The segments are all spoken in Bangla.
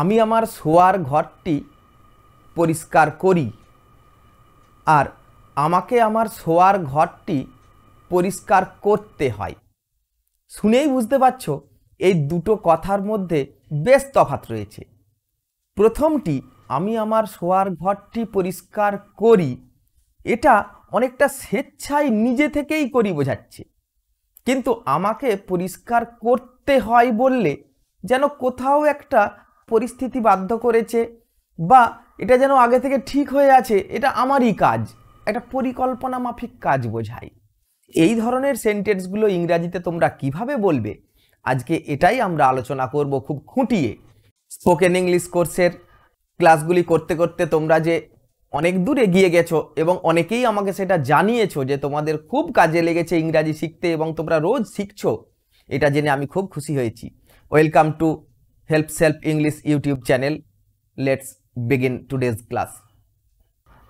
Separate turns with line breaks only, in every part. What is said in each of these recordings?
আমি আমার শোয়ার ঘরটি পরিষ্কার করি আর আমাকে আমার শোয়ার ঘরটি পরিষ্কার করতে হয়। শুনেই বুঝতে পারছ এই দুটো কথার মধ্যে বেশ তফাৎ রয়েছে। প্রথমটি আমি আমার শোয়ার ঘরটি পরিষ্কার করি, এটা অনেকটা স্বেচ্ছায় নিজে থেকেই করি বোঝাচ্ছে, কিন্তু আমাকে পরিষ্কার করতে হয় বললে যেন কোথাও একটা পরিস্থিতি বাধ্য করেছে বা এটা যেন আগে থেকে ঠিক হয়ে আছে, এটা আমারই কাজ, একটা পরিকল্পনা মাফিক কাজ বোঝায়। এই ধরনের সেন্টেন্সগুলো ইংরাজিতে তোমরা কিভাবে বলবে, আজকে এটাই আমরা আলোচনা করব খুব খুঁটিয়ে। স্পোকেন ইংলিশ কোর্সের ক্লাসগুলি করতে করতে তোমরা যে অনেক দূর এগিয়ে গেছো এবং অনেকেই আমাকে সেটা জানিয়েছো যে তোমাদের খুব কাজে লেগেছে ইংরাজি শিখতে এবং তোমরা রোজ শিখছো, এটা জেনে আমি খুব খুশি হয়েছি। Welcome to help self English YouTube channel. Let's begin today's class.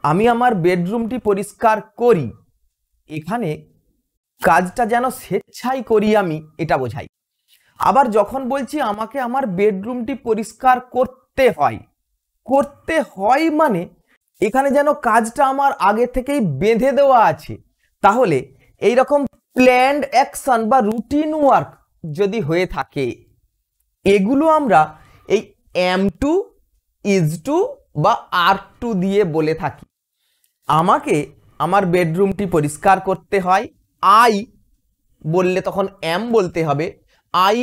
আমি আমার বেডরুমটি পরিষ্কার করি, এখানে কাজটা যেন স্বেচ্ছায় করি আমি, এটা বোঝাই। আবার যখন বলছি আমাকে আমার বেডরুমটি পরিষ্কার করতে হয়, করতে হয় মানে এখানে যেন কাজটা আমার আগে থেকেই বেঁধে দেওয়া আছে। তাহলে এই রকম প্ল্যান্ড অ্যাকশন বা রুটিন ওয়ার্ক যদি হয়ে থাকে, এগুলো আমরা এই এম টু, ইজ টু বা আর টু দিয়ে বলে থাকি। আমাকে আমার বেডরুমটি পরিষ্কার করতে হয়, আই বললে তখন এম বলতে হবে, I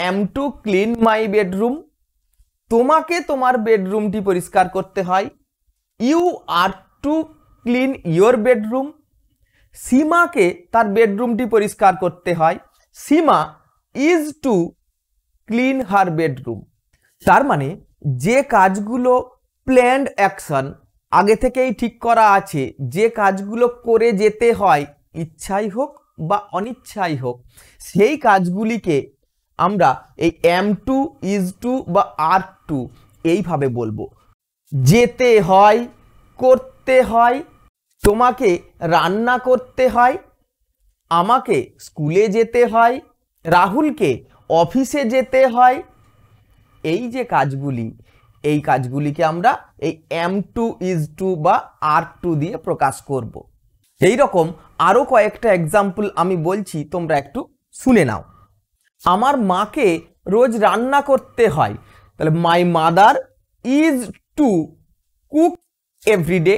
am to clean my bedroom. তোমাকে তোমার বেডরুমটি পরিষ্কার করতে হয়, you are to clean your bedroom. সীমাকে তার বেডরুমটি পরিষ্কার করতে হয়, Seema is to clean her bedroom. তার মানে যে কাজগুলো প্ল্যান্ড অ্যাকশন, আগে থেকেই ঠিক করা আছে, যে কাজগুলো করে যেতে হয় ইচ্ছাই হোক বা অনিচ্ছাই হোক, সেই কাজগুলিকে আমরা এই এম টু, ইজ টু বা আর টু এইভাবে বলবো। যেতে হয়, করতে হয়, তোমাকে রান্না করতে হয়, আমাকে স্কুলে যেতে হয়, রাহুলকে অফিসে যেতে হয়। এই যে কাজগুলি, এই কাজগুলিকে আমরা এই এম টু, ইজ টু বা আর টু দিয়ে প্রকাশ করব। এই রকম আরও কয়েকটা এক্সাম্পল আমি বলছি, তোমরা একটু শুনে নাও। আমার মাকে রোজ রান্না করতে হয়, তাহলে my mother is to cook everyday.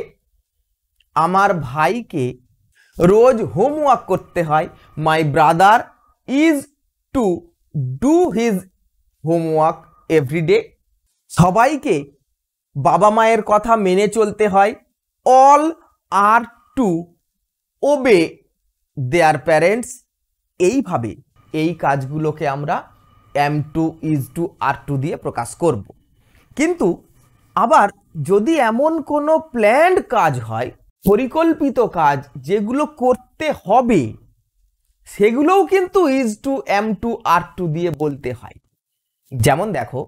আমার ভাইকে রোজ হোমওয়ার্ক করতে হয়, my brother is to do his homework everyday. সবাইকে বাবা মায়ের কথা মেনে চলতে হয়, all are to obey their parents. এইভাবে এই কাজগুলোকে আমরা am to, is to, are to দিয়ে প্রকাশ করব। কিন্তু আবার যদি এমন কোনো প্ল্যান্ড কাজ হয়, পরিকল্পিত কাজ যেগুলো করতে হবে, সেগুলোও কিন্তু is to, am to, are to দিয়ে বলতে হয়। যেমন দেখো,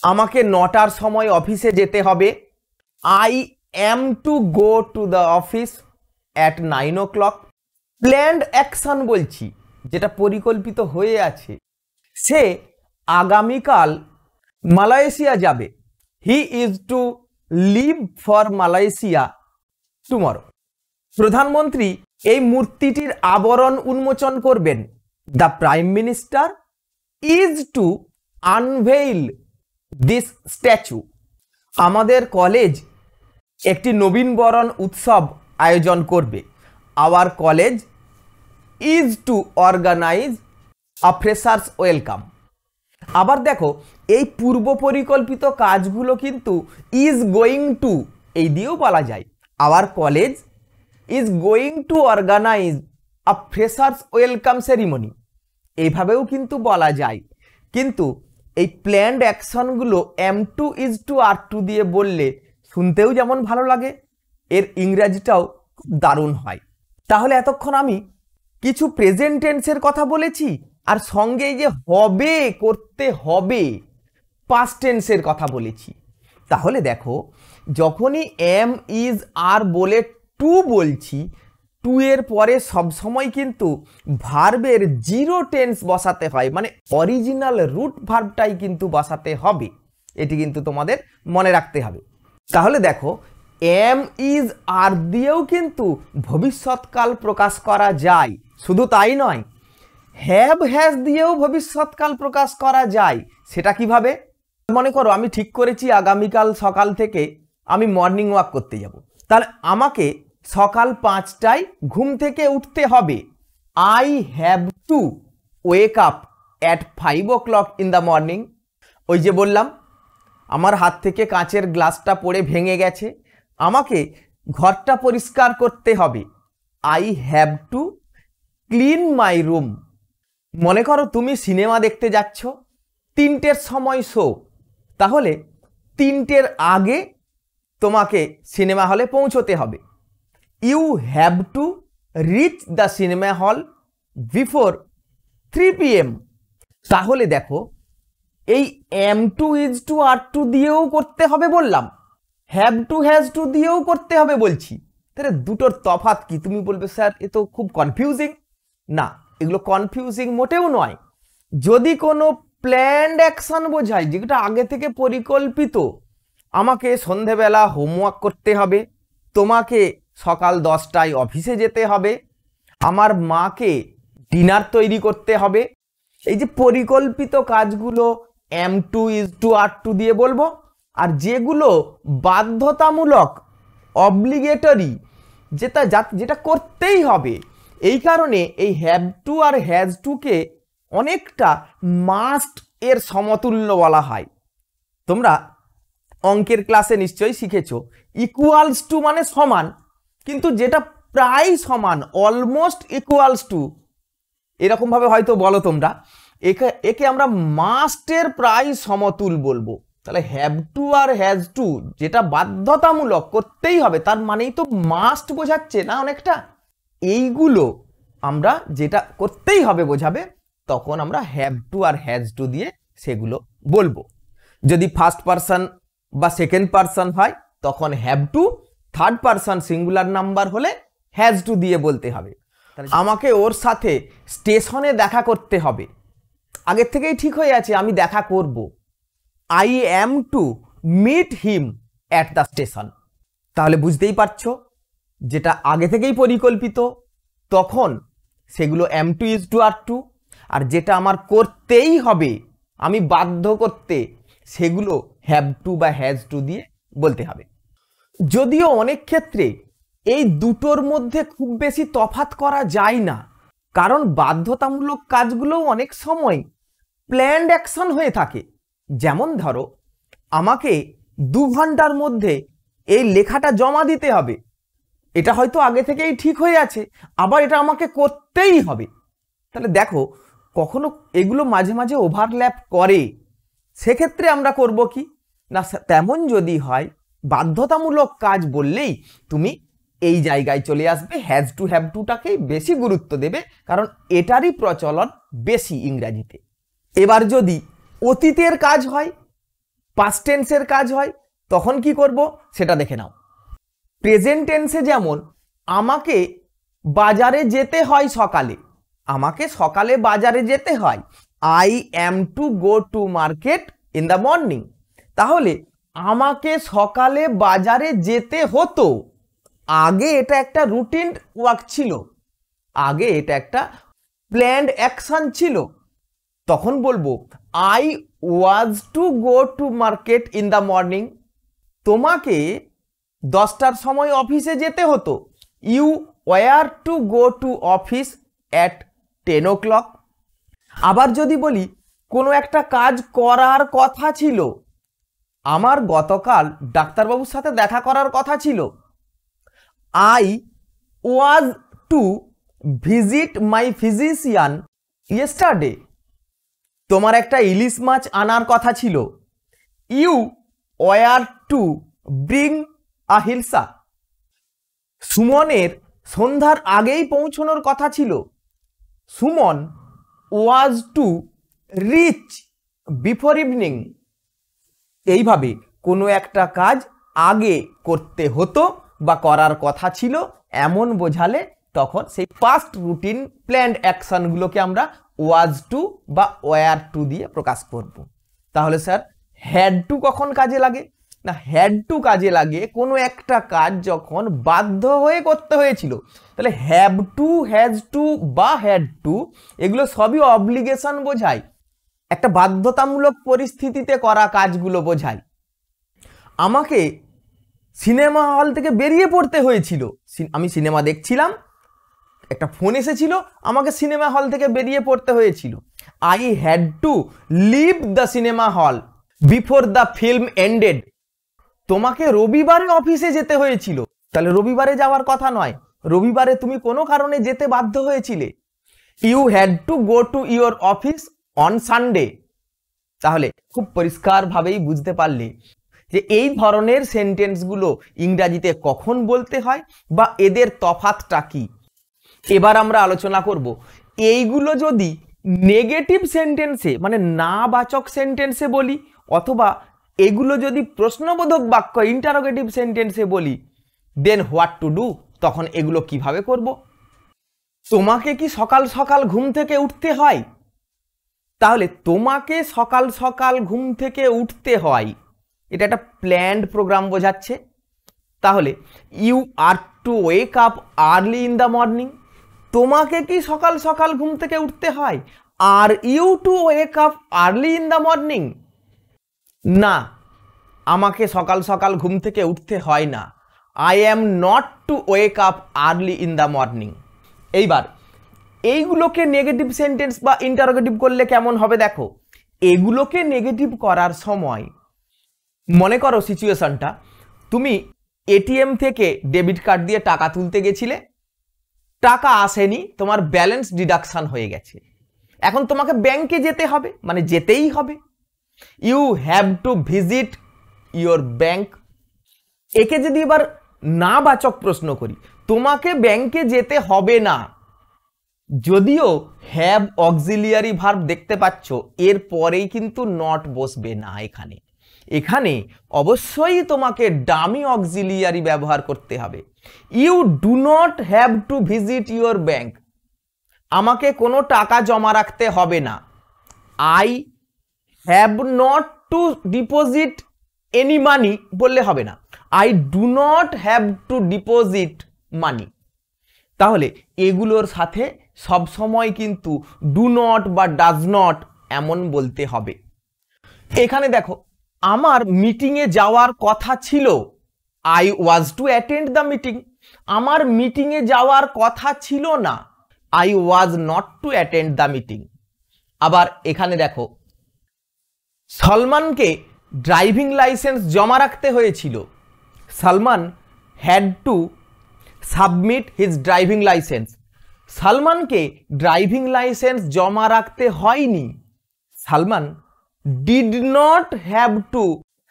আমাকে 9টার সময় অফিসে যেতে হবে, I am to go to the office at 9 o'clock। Planned action বলছি, যেটা পরিকল্পিত হয়ে আছে। সে আগামীকাল মালয়েশিয়া যাবে, he is to leave for Malaysia tomorrow. প্রধানমন্ত্রী এই মূর্তিটির আবরণ উন্মোচন করবেন, the prime minister is to unveil this statue. আমাদের কলেজ একটি নবীনবরণ উৎসব আয়োজন করবে, our college is to organise a freshers welcome. আবার দেখো, এই পূর্ব পরিকল্পিত কাজগুলো কিন্তু ইজ গোয়িং টু এই দিয়েও বলা যায়, our college is going to organise a freshers welcome ceremony, এইভাবেও কিন্তু বলা যায়। কিন্তু এই প্ল্যান্ড অ্যাকশনগুলো am to, is to, are to দিয়ে বললে শুনতেও যেমন ভালো লাগে, এর ইংরাজিটাও খুব দারুণ হয়। তাহলে এতক্ষণ আমি কিছু প্রেজেন্ট টেন্সের কথা বলেছি, আর সঙ্গে এই যে হবে, করতে হবে, পাস্ট টেন্সের কথা বলেছি। তাহলে দেখো, যখনই এম, ইজ, আর বলে টু বলছি, টু এর পরে সবসময় কিন্তু ভার্বের জিরো টেন্স বসাতে হয়, মানে অরিজিনাল রুট ভার্বটাই কিন্তু বসাতে হবে। এটি কিন্তু তোমাদের মনে রাখতে হবে। তাহলে দেখো এম ইজ আর দিয়েও কিন্তু ভবিষ্যৎকাল প্রকাশ করা যায়। শুধু তাই নয়, হ্যাভ হ্যাজ দিয়েও ভবিষ্যৎকাল প্রকাশ করা যায়। সেটা কিভাবে? মনে করো আমি ঠিক করেছি আগামীকাল সকাল থেকে আমি মর্নিং ওয়াক করতে যাব। তাহলে আমাকে সকাল 5টায় ঘুম থেকে উঠতে হবে। I have to wake up at 5 o'clock in the morning. ওই যে বললাম আমার হাত থেকে কাঁচের গ্লাসটা পড়ে ভেঙে গেছে, আমাকে ঘরটা পরিষ্কার করতে হবে। I have to clean my room. মনে করো তুমি সিনেমা দেখতে যাচ্ছ, 3টের সময় শো, তাহলে 3টের আগে তোমাকে সিনেমা হলে পৌঁছতে হবে। You have to reach the cinema hall before 3 PM। তাহলে দেখো এই am to is to are to দিয়েও করতে হবে বললাম, হ্যাভ টু হ্যাজ টু দিয়েও করতে হবে বলছি। তাহলে দুটোর তফাৎ কি? তুমি বলবে স্যার এ তো খুব কনফিউজিং। না, এগুলো কনফিউজিং মোটেও নয়। যদি কোনো প্ল্যান্ড অ্যাকশন বোঝায়, যেটা আগে থেকে পরিকল্পিত, আমাকে সন্ধেবেলা হোমওয়ার্ক করতে হবে, তোমাকে সকাল 10টায় অফিসে যেতে হবে, আমার মাকে ডিনার তৈরি করতে হবে, এই যে পরিকল্পিত কাজগুলো am to is to are to দিয়ে বলবো। আর যেগুলো বাধ্যতামূলক, অব্লিগেটরি, যেটা করতেই হবে, এই কারণে এই হ্যাভ টু আর হ্যাজ টুকে অনেকটা মাস্ট এর সমতুল্য বলা হয়। তোমরা অঙ্কের ক্লাসে নিশ্চয়ই শিখেছো ইকুয়ালস টু মানে সমান, কিন্তু যেটা প্রায় সমান, অলমোস্ট ইকুয়ালস টু, এরকমভাবে হয়তো বলো তোমরা, একে আমরা মাস্টের প্রায় সমতুল বলবো। তাহলে হ্যাভ টু আর হ্যাজ টু যেটা বাধ্যতামূলক, করতেই হবে, তার মানেই তো মাস্ট বোঝাচ্ছে না অনেকটা। এইগুলো আমরা যেটা করতেই হবে বোঝাবে, তখন আমরা হ্যাভ টু আর হ্যাজ টু দিয়ে সেগুলো বলবো। যদি ফার্স্ট পারসন বা সেকেন্ড পারসন হয় তখন have to, third person singular number হলে হ্যাজ টু দিয়ে বলতে হবে। আমাকে ওর সাথে স্টেশনে দেখা করতে হবে, আগের থেকেই ঠিক হয়ে আছে আমি দেখা করব। I am to meet him at the station. তাহলে বুঝতেই পারছো যেটা আগে থেকেই পরিকল্পিত তখন সেগুলো am to is to are to, আর যেটা আমার করতেই হবে, আমি বাধ্য করতে, সেগুলো হ্যাভ টু বা হ্যাজ টু দিয়ে বলতে হবে। যদিও অনেক ক্ষেত্রে এই দুটোর মধ্যে খুব বেশি তফাৎ করা যায় না, কারণ বাধ্যতামূলক কাজগুলোও অনেক সময় প্ল্যান্ড অ্যাকশন হয়ে থাকে। যেমন ধরো আমাকে 2 ঘন্টার মধ্যে এই লেখাটা জমা দিতে হবে, এটা হয়তো আগে থেকেই ঠিক হয়ে আছে, আবার এটা আমাকে করতেই হবে। তাহলে দেখো কখনো এগুলো মাঝে মাঝে ওভারল্যাপ করে, সেক্ষেত্রে আমরা করব কি না, তেমন যদি হয় বাধ্যতামূলক কাজ বললেই তুমি এই জায়গায় চলে আসবে, হ্যাজ টু হ্যাভ টুটাকেই বেশি গুরুত্ব দেবে, কারণ এটারই প্রচলন বেশি ইংরাজিতে। এবার যদি অতীতের কাজ হয়, পাস্ট টেন্সের কাজ হয়, তখন কি করব সেটা দেখে নাও। প্রেজেন্ট টেন্সে যেমন আমাকে বাজারে যেতে হয় সকালে, আমাকে সকালে বাজারে যেতে হয়, I am two go to market in the morning. তাহলে আমাকে সকালে বাজারে যেতে হতো, আগে এটা একটা রুটিন ওয়ার্ক ছিল, আগে এটা একটা প্ল্যান্ড অ্যাকশন ছিল, তখন বলবো I was to go to market in the morning. তোমাকে 10টার সময় অফিসে যেতে হতো, you were to go to office at 10 o'clock। আবার যদি বলি কোনো একটা কাজ করার কথা ছিল, আমার গতকাল ডাক্তারবাবুর সাথে দেখা করার কথা ছিল, I was to visit my physician yesterday. তোমার একটা ইলিশ মাছ আনার কথা ছিল, you were to bring a hilsa. সুমনের সন্ধ্যার আগেই পৌঁছানোর কথা ছিল, Suman was to reach before evening. এইভাবে কোনো একটা কাজ আগে করতে হতো বা করার কথা ছিল এমন বোঝালে তখন সেই পাস্ট রুটিন প্ল্যান্ড অ্যাকশনগুলোকে আমরা ওয়াজ টু বা ওয়ার টু দিয়ে প্রকাশ করব। তাহলে স্যার হ্যাড টু কখন কাজে লাগে না, হ্যাড টু কাজে লাগে কোনো একটা কাজ যখন বাধ্য হয়ে করতে হয়েছিল। তাহলে হ্যাভ টু, হ্যাজ টু বা হ্যাড টু এগুলো সবই অব্লিগেশন বোঝায়, একটা বাধ্যতামূলক পরিস্থিতিতে করা কাজগুলো বোঝায়। আমাকে সিনেমা হল থেকে বেরিয়ে পড়তে হয়েছিল, আমি সিনেমা দেখছিলাম, একটা ফোন এসেছিল, আমাকে সিনেমা হল থেকে বেরিয়ে পড়তে হয়েছিল। I had to leave the cinema hall before the film ended. তোমাকে রবিবারে অফিসে যেতে হয়েছিল, তাহলে রবিবারে যাওয়ার কথা নয়, রবিবারে তুমি কোনো কারণে যেতে বাধ্য হয়েছিলে। You had to go to your office on Sunday. তাহলে খুব পরিষ্কারভাবেই বুঝতে পারলে যে এই ধরনের সেন্টেন্সগুলো ইংরাজিতে কখন বলতে হয় বা এদের তফাৎটা কি। এবার আমরা আলোচনা করব এইগুলো যদি নেগেটিভ সেন্টেন্সে মানে না বাচক সেন্টেন্সে বলি, অথবা এগুলো যদি প্রশ্নবোধক বাক্য ইন্টারোগেটিভ সেন্টেন্সে বলি, দেন হোয়াট টু ডু, তখন এগুলো কিভাবে করব। তোমাকে কি সকাল সকাল ঘুম থেকে উঠতে হয়? তাহলে তোমাকে সকাল সকাল ঘুম থেকে উঠতে হয়, এটা একটা প্ল্যান্ড প্রোগ্রাম বোঝাচ্ছে। তাহলে you are to wake up early in the morning. তোমাকে কি সকাল সকাল ঘুম থেকে উঠতে হয়? Are you to wake up early in the morning? না, আমাকে সকাল সকাল ঘুম থেকে উঠতে হয় না। I am not to wake up early in the morning. এইবার এইগুলোকে নেগেটিভ সেন্টেন্স বা ইন্টারোগেটিভ করলে কেমন হবে দেখো। এগুলোকে নেগেটিভ করার সময় মনে করো সিচুয়েশনটা, তুমি এটিএম থেকে ডেবিট কার্ড দিয়ে টাকা তুলতে গেছিলে, টাকা আসেনি, তোমার ব্যালেন্স ডিডাকশন হয়ে গেছে, এখন তোমাকে ব্যাংকে যেতে হবে, মানে যেতেই হবে। You have to visit your bank. একে যদি এবার না বাচক প্রশ্ন করি, তোমাকে ব্যাংকে যেতে হবে না, যদিও হ্যাভ অক্সিলিয়ারি ভার্ব দেখতে পাচ্ছ, এর পরেই কিন্তু নট বসবে না। এখানে এখানে অবশ্যই তোমাকে ডামি অক্সিলিয়ারি ব্যবহার করতে হবে। You do not have to visit your bank. আমাকে কোনো টাকা জমা রাখতে হবে না। I have not to deposit any money বললে হবে না, I do not have to deposit money. তাহলে এগুলোর সাথে সবসময় কিন্তু ডু নট বা ডাজ নট এমন বলতে হবে। এখানে দেখো, আমার মিটিংয়ে যাওয়ার কথা ছিল, I was to attend the meeting. আমার মিটিংয়ে যাওয়ার কথা ছিল না, I was not to attend the meeting. আবার এখানে দেখো, সলমানকে ড্রাইভিং লাইসেন্স জমা রাখতে হয়েছিল। Salman had to submit his driving licence. সালমানকে ড্রাইভিং লাইসেন্স জমা রাখতে হয়নি। Salman did not have to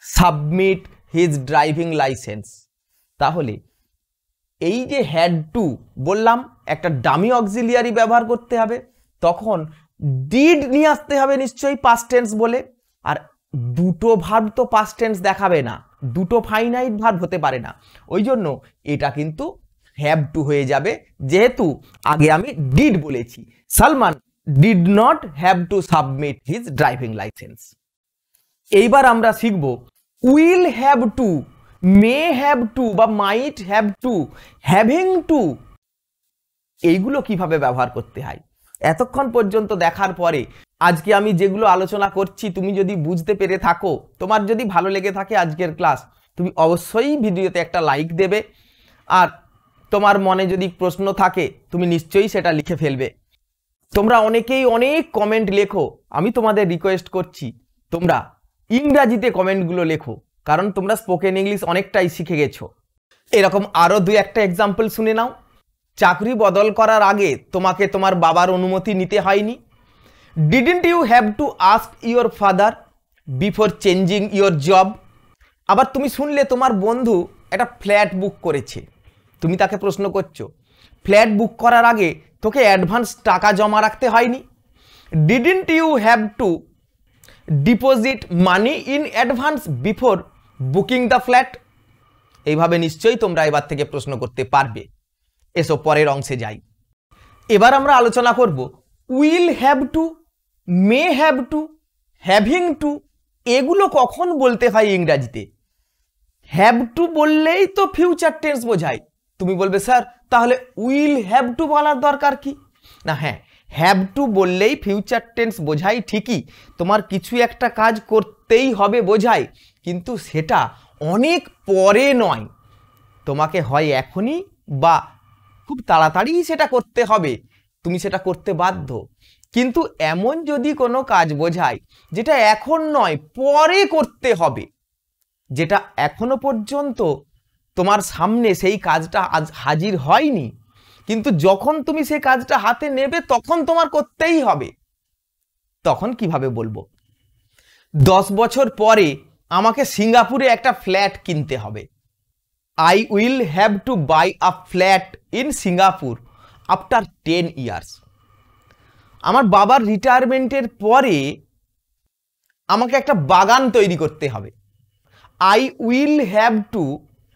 submit his driving licence. তাহলে এই যে হ্যাড টু বললাম, একটা ডামি অক্সিলিয়ারি ব্যবহার করতে হবে, তখন ডিড নিয়ে আসতে হবে নিশ্চয়ই পাস্ট টেন্স বলে। আর দুটো ভার্ব তো পাস্ট টেন্স দেখাবে না, দুটো ফাইনাইট ভার্ব হতে পারে না, ওই জন্য এটা কিন্তু হ্যাভ টু হয়ে যাবে, যেহেতু আগে আমি ডিড বলেছি। Salman did not have to submit his driving licence. এইবার আমরা শিখব will have to, may have to বা might have to, having to, এইগুলো কিভাবে ব্যবহার করতে হয়। এতক্ষণ পর্যন্ত দেখার পরে আজকে আমি যেগুলো আলোচনা করছি তুমি যদি বুঝতে পেরে থাকো, তোমার যদি ভালো লেগে থাকে আজকের ক্লাস, তুমি অবশ্যই ভিডিওতে একটা লাইক দেবে। আর তোমার মনে যদি প্রশ্ন থাকে তুমি নিশ্চয়ই সেটা লিখে ফেলবে। তোমরা অনেকেই অনেক কমেন্ট লেখো, আমি তোমাদের রিকোয়েস্ট করছি তোমরা ইংরাজিতে কমেন্টগুলো লেখো, কারণ তোমরা স্পোকেন ইংলিশ অনেকটাই শিখে গেছো। এরকম আরও দুই একটা এক্সাম্পল শুনে নাও। চাকরি বদল করার আগে তোমাকে তোমার বাবার অনুমতি নিতে হয়নি। Didn't you have to ask your father before changing your job. আবার তুমি শুনলে তোমার বন্ধু একটা ফ্ল্যাট বুক করেছে, তুমি তাকে প্রশ্ন করছো, ফ্ল্যাট বুক করার আগে তোকে অ্যাডভান্স টাকা জমা রাখতে হয়নি। Didn't you have to deposit money in advance before booking the flat. এইভাবে নিশ্চয়ই তোমরা এবার থেকে প্রশ্ন করতে পারবে। এসো পরের অংশে যাই। এবার আমরা আলোচনা করব will have to, may have to, having to, এগুলো কখন বলতে হয় ইংরাজিতে? হ্যাভ টু বললেই তো ফিউচার টেন্স বোঝায়। তুমি বলবে স্যার তাহলে উইল হ্যাভ টু বলার দরকার কি? না, হ্যাঁ, হ্যাভ টু বললেই ফিউচার টেন্স বোঝায় ঠিকই, তোমার কিছু একটা কাজ করতেই হবে বোঝায়, কিন্তু সেটা অনেক পরে নয়, তোমাকে হয় এখনই বা খুব তাড়াতাড়ি সেটা করতে হবে, তুমি সেটা করতে বাধ্য। কিন্তু এমন যদি কোনো কাজ বোঝায় যেটা এখন নয় পরে করতে হবে, যেটা এখনো পর্যন্ত তোমার সামনে সেই কাজটা আজ হাজির হয়নি, কিন্তু যখন তুমি সেই কাজটা হাতে নেবে তখন তোমার করতেই হবে, তখন কিভাবে বলবো? 10 বছর পরে আমাকে সিঙ্গাপুরে একটা ফ্ল্যাট কিনতে হবে। I will have to buy a flat in Singapore after 10 years. আমার বাবার রিটায়ারমেন্টের পরে আমাকে একটা বাগান তৈরি করতে হবে। I will have to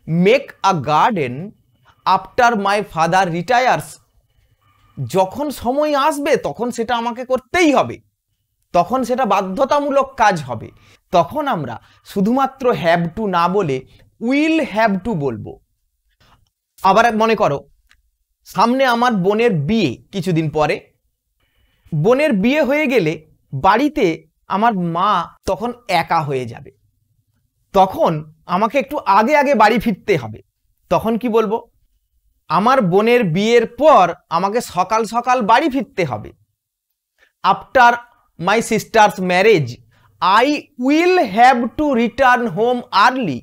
make a garden after my father রিটায়ার্স। যখন সময় আসবে তখন সেটা আমাকে করতেই হবে, তখন সেটা বাধ্যতামূলক কাজ হবে, তখন আমরা শুধুমাত্র হ্যাভ টু না বলে উইল হ্যাভ টু বলবো। আবার মনে করো সামনে আমার বোনের বিয়ে কিছুদিন পরে, বোনের বিয়ে হয়ে গেলে বাড়িতে আমার মা তখন একা হয়ে যাবে, তখন আমাকে একটু আগে আগে বাড়ি ফিরতে হবে, তখন কি বলবো? আমার বোনের বিয়ের পর আমাকে সকাল সকাল বাড়ি ফিরতে হবে। After my sister's marriage I will have to return home early.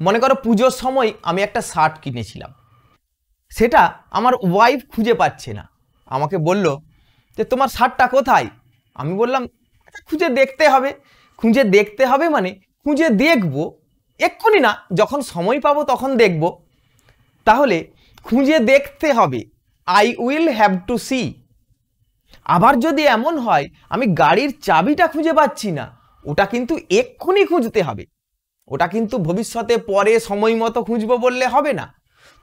মনে করো পুজোর সময় আমি একটা শার্ট কিনেছিলাম, সেটা আমার ওয়াইফ খুঁজে পাচ্ছে না, আমাকে বলল যে তোমার শার্টটা কোথায়? আমি বললাম খুঁজে দেখতে হবে। খুঁজে দেখতে হবে মানে খুঁজে দেখবো, এক্ষুনি না, যখন সময় পাবো তখন দেখব। তাহলে খুঁজে দেখতে হবে, I will have to see. আবার যদি এমন হয় আমি গাড়ির চাবিটা খুঁজে পাচ্ছি না, ওটা কিন্তু এক্ষুনি খুঁজতে হবে, ওটা কিন্তু ভবিষ্যতে পরে সময় মতো খুঁজবো বললে হবে না,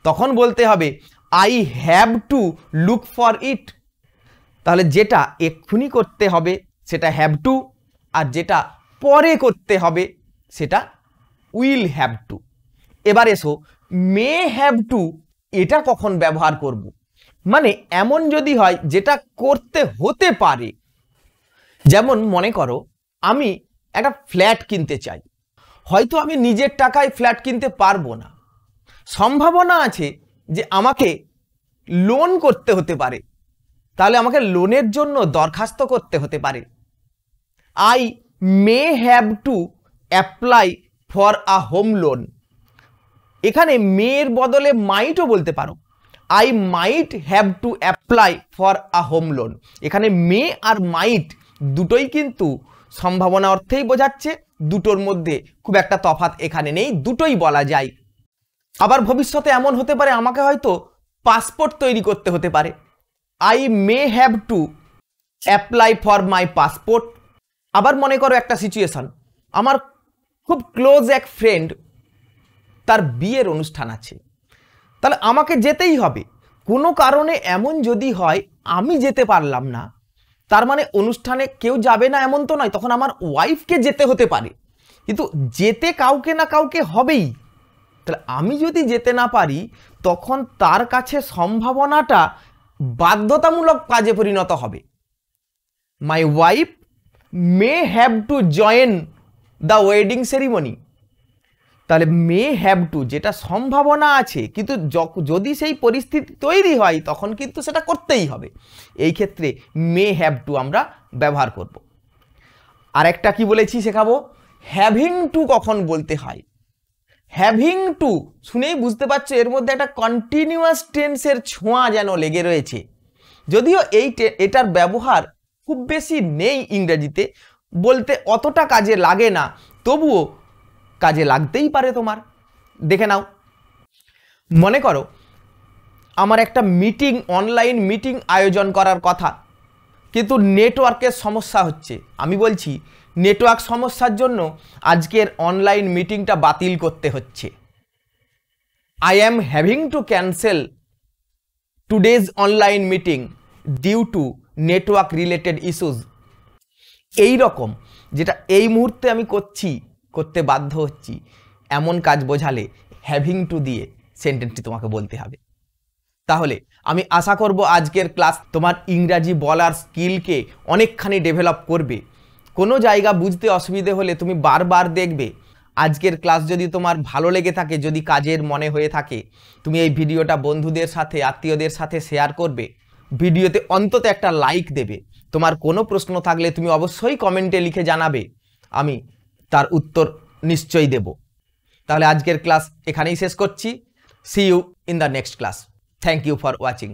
তখন বলতে হবে I have to look for it. তাহলে যেটা এক্ষুনি করতে হবে সেটা হ্যাভ টু, আর যেটা পরে করতে হবে সেটা উইল হ্যাভ টু। এবার এসো মে হ্যাভ টু, এটা কখন ব্যবহার করব? মানে এমন যদি হয় যেটা করতে হতে পারে, যেমন মনে করো আমি একটা ফ্ল্যাট কিনতে চাই, হয়তো আমি নিজের টাকায় ফ্ল্যাট কিনতে পারবো না, সম্ভাবনা আছে যে আমাকে লোন করতে হতে পারে, তাহলে আমাকে লোনের জন্য দরখাস্ত করতে হতে পারে। I may have to apply for a home loan. এখানে মেয়ের বদলে মাইটও বলতে পারো, I might have to apply for a home loan. এখানে মে আর মাইট দুটোই কিন্তু সম্ভাবনা অর্থেই বোঝাচ্ছে, দুটোর মধ্যে খুব একটা তফাৎ এখানে নেই, দুটোই বলা যায়। আবার ভবিষ্যতে এমন হতে পারে আমাকে হয়তো পাসপোর্ট তৈরি করতে হতে পারে, I may have to apply for my passport. আবার মনে করো একটা সিচুয়েশন, আমার খুব ক্লোজ এক ফ্রেন্ড, তার বিয়ের অনুষ্ঠান আছে, তাহলে আমাকে যেতেই হবে। কোনো কারণে এমন যদি হয় আমি যেতে পারলাম না, তার মানে অনুষ্ঠানে কেউ যাবে না এমন তো নয়, তখন আমার ওয়াইফকে যেতে হতে পারে, কিন্তু যেতে কাউকে না কাউকে হবেই। তাহলে আমি যদি যেতে না পারি তখন তার কাছে সম্ভাবনাটা বাধ্যতামূলক কাজে পরিণত হবে। My wife May have to join the wedding ceremony. তাহলে মে হ্যাভ টু, যেটা সম্ভাবনা আছে কিন্তু যদি সেই পরিস্থিতি তৈরি হয় তখন কিন্তু সেটা করতেই হবে, এই ক্ষেত্রে মে হ্যাভ টু আমরা ব্যবহার করব। আরেকটা কি বলেছি শেখাবো, হ্যাভিং টু কখন বলতে হয়। হ্যাভিং টু শুনেই বুঝতে পারছো এর মধ্যে একটা কন্টিনিউয়াস টেন্সের ছোঁয়া যেন লেগে রয়েছে, যদিও এটার ব্যবহার খুব বেশি নেই ইংরেজিতে, বলতে অতটা কাজে লাগে না, তবুও কাজে লাগতেই পারে তোমার। দেখে নাও, মনে করো আমার একটা মিটিং, অনলাইন মিটিং আয়োজন করার কথা, কিন্তু নেটওয়ার্কের সমস্যা হচ্ছে। আমি বলছি নেটওয়ার্ক সমস্যার জন্য আজকের অনলাইন মিটিংটা বাতিল করতে হচ্ছে। I am having to cancel today's online meeting due to network related issues. এই রকম যেটা এই মুহূর্তে আমি করতে বাধ্য হচ্ছি, এমন কাজ বোঝালে হ্যাভিং টু দিয়ে সেন্টেন্সটি তোমাকে বলতে হবে। তাহলে আমি আশা করব আজকের ক্লাস তোমার ইংরাজি বলার স্কিলকে অনেকখানি ডেভেলপ করবে। কোনো জায়গা বুঝতে অসুবিধে হলে তুমি বারবার দেখবে। আজকের ক্লাস যদি তোমার ভালো লেগে থাকে, যদি কাজের মনে হয়ে থাকে, তুমি এই ভিডিওটা বন্ধুদের সাথে, আত্মীয়দের সাথে শেয়ার করবে। ভিডিওতে অন্তত একটা লাইক দেবে। তোমার কোনো প্রশ্ন থাকলে তুমি অবশ্যই কমেন্টে লিখে জানাবে, আমি তার উত্তর নিশ্চয়ই দেব। তাহলে আজকের ক্লাস এখানেই শেষ করছি। See you in the next class. Thank you for watching.